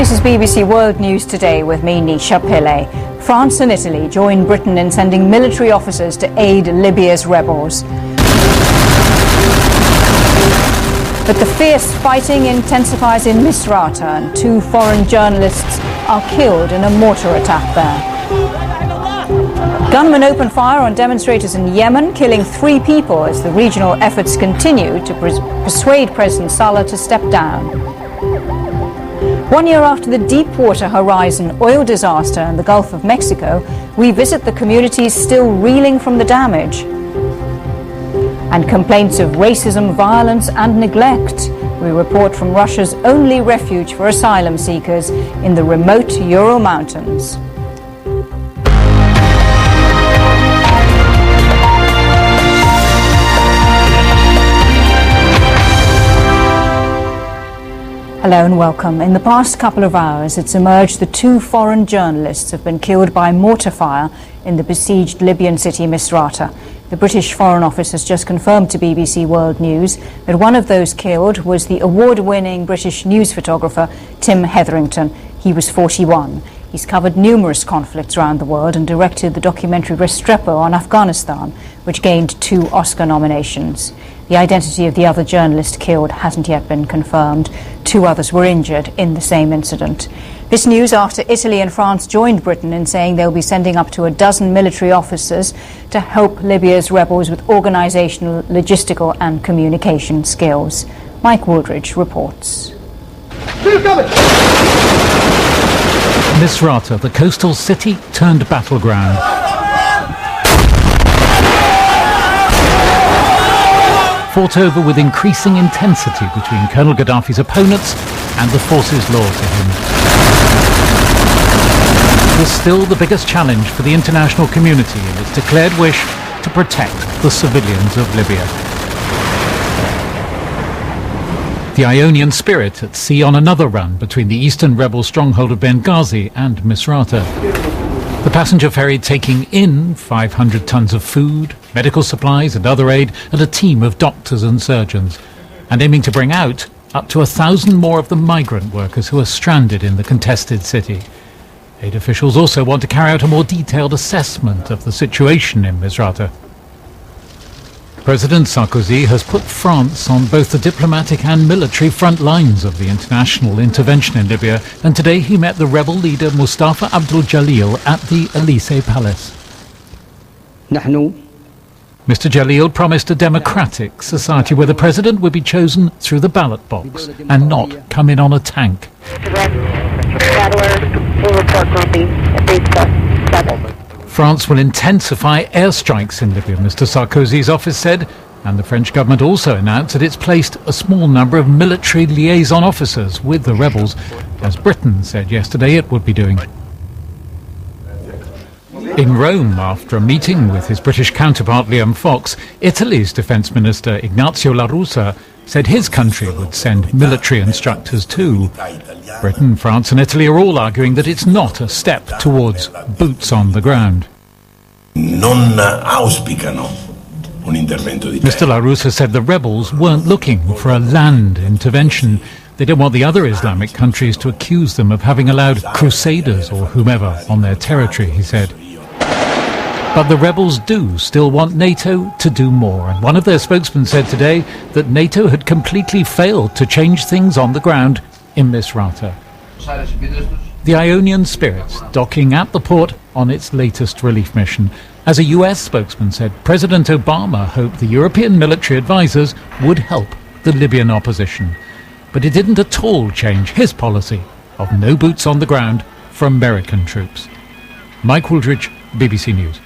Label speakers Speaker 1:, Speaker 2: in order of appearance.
Speaker 1: This is BBC World News Today with me, Nisha Pillay. France and Italy join Britain in sending military officers to aid Libya's rebels. But the fierce fighting intensifies in Misrata and 2 foreign journalists are killed in a mortar attack there. Gunmen opened fire on demonstrators in Yemen, killing 3 people as the regional efforts continue to persuade President Saleh to step down. 1 year after the Deepwater Horizon oil disaster in the Gulf of Mexico, we visit the communities still reeling from the damage. And complaints of racism, violence and neglect. We report from Russia's only refuge for asylum seekers in the remote Ural Mountains. Hello and welcome. In the past couple of hours, it's emerged that 2 foreign journalists have been killed by mortar fire in the besieged Libyan city Misrata. The British Foreign Office has just confirmed to BBC World News that one of those killed was the award-winning British news photographer Tim Hetherington. He was 41. He's covered numerous conflicts around the world and directed the documentary Restrepo on Afghanistan, which gained 2 Oscar nominations. The identity of the other journalist killed hasn't yet been confirmed. 2 others were injured in the same incident. This news after Italy and France joined Britain in saying they'll be sending up to a dozen military officers to help Libya's rebels with organisational, logistical and communication skills. Mike Wooldridge reports.
Speaker 2: Misrata, the coastal city turned battleground. Fought over with increasing intensity between Colonel Gaddafi's opponents and the forces loyal to him. It was still the biggest challenge for the international community in its declared wish to protect the civilians of Libya. The Ionian Spirit at sea on another run between the eastern rebel stronghold of Benghazi and Misrata. The passenger ferry taking in 500 tons of food, medical supplies and other aid, and a team of doctors and surgeons, and aiming to bring out up to 1,000 more of the migrant workers who are stranded in the contested city. Aid officials also want to carry out a more detailed assessment of the situation in Misrata. President Sarkozy has put France on both the diplomatic and military front lines of the international intervention in Libya, and today he met the rebel leader Mustafa Abdul Jalil at the Elysee Palace. Mr. Jalil promised a democratic society where the president would be chosen through the ballot box and not come in on a tank. France will intensify airstrikes in Libya, Mr. Sarkozy's office said, and the French government also announced that it's placed a small number of military liaison officers with the rebels, as Britain said yesterday it would be doing. In Rome, after a meeting with his British counterpart Liam Fox, Italy's Defence Minister Ignazio La Russa said his country would send military instructors too. Britain, France and Italy are all arguing that it's not a step towards boots on the ground. Mr. La Russa said the rebels weren't looking for a land intervention. They don't want the other Islamic countries to accuse them of having allowed crusaders or whomever on their territory, he said. But the rebels do still want NATO to do more, and one of their spokesmen said today that NATO had completely failed to change things on the ground in Misrata. The Ionian Spirit docking at the port on its latest relief mission. As a US spokesman said, President Obama hoped the European military advisors would help the Libyan opposition. But it didn't at all change his policy of no boots on the ground for American troops. Mike Wooldridge, BBC News.